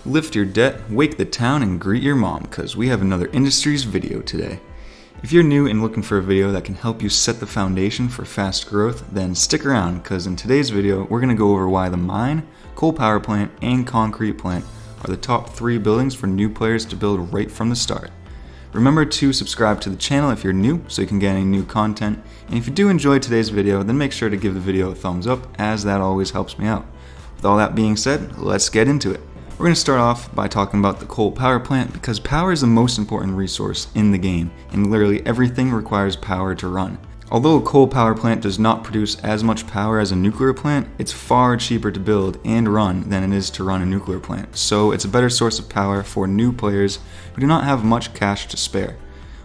Lift your debt, wake the town, and greet your mom, because we have another Industries video today. If you're new and looking for a video that can help you set the foundation for fast growth, then stick around, because in today's video, we're going to go over why the mine, coal power plant, and concrete plant are the top 3 buildings for new players to build right from the start. Remember to subscribe to the channel if you're new, so you can get any new content, and if you do enjoy today's video, then make sure to give the video a thumbs up, as that always helps me out. With all that being said, let's get into it. We're going to start off by talking about the coal power plant because power is the most important resource in the game, and literally everything requires power to run. Although a coal power plant does not produce as much power as a nuclear plant, it's far cheaper to build and run than it is to run a nuclear plant, so it's a better source of power for new players who do not have much cash to spare.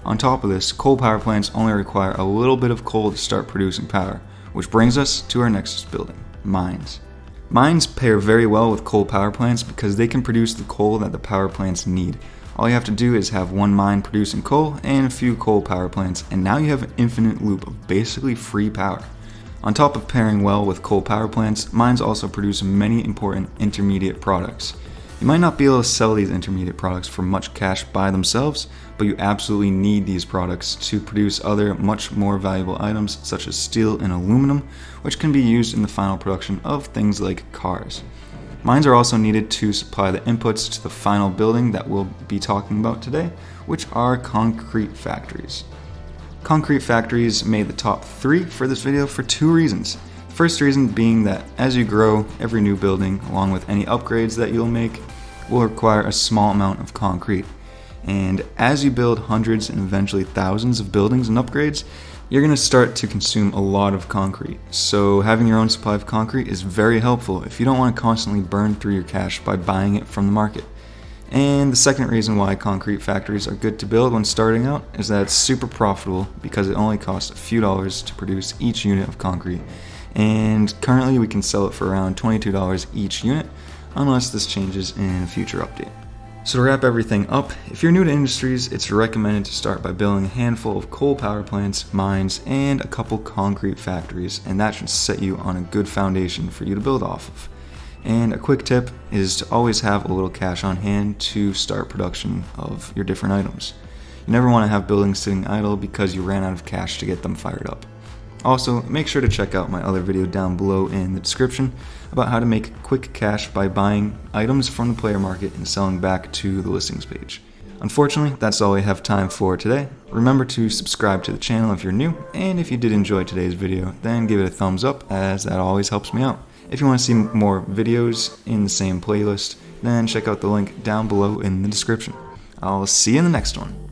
On top of this, coal power plants only require a little bit of coal to start producing power, which brings us to our next building, mines. Mines pair very well with coal power plants because they can produce the coal that the power plants need. All you have to do is have one mine producing coal and a few coal power plants, and now you have an infinite loop of basically free power. On top of pairing well with coal power plants, mines also produce many important intermediate products. You might not be able to sell these intermediate products for much cash by themselves, but you absolutely need these products to produce other much more valuable items such as steel and aluminum, which can be used in the final production of things like cars. Mines are also needed to supply the inputs to the final building that we'll be talking about today, which are concrete factories. Concrete factories made the top 3 for this video for 2 reasons. First reason being that as you grow, every new building, along with any upgrades that you'll make, will require a small amount of concrete. And as you build hundreds and eventually thousands of buildings and upgrades, you're going to start to consume a lot of concrete. So having your own supply of concrete is very helpful if you don't want to constantly burn through your cash by buying it from the market. And the second reason why concrete factories are good to build when starting out is that it's super profitable because it only costs a few dollars to produce each unit of concrete. And currently we can sell it for around $22 each unit, unless this changes in a future update. So to wrap everything up, if you're new to Industries, it's recommended to start by building a handful of coal power plants, mines, and a couple concrete factories, and that should set you on a good foundation for you to build off of. And a quick tip is to always have a little cash on hand to start production of your different items. You never want to have buildings sitting idle because you ran out of cash to get them fired up. Also, make sure to check out my other video down below in the description about how to make quick cash by buying items from the player market and selling back to the listings page. Unfortunately, that's all we have time for today. Remember to subscribe to the channel if you're new, and if you did enjoy today's video, then give it a thumbs up, as that always helps me out. If you want to see more videos in the same playlist, then check out the link down below in the description. I'll see you in the next one.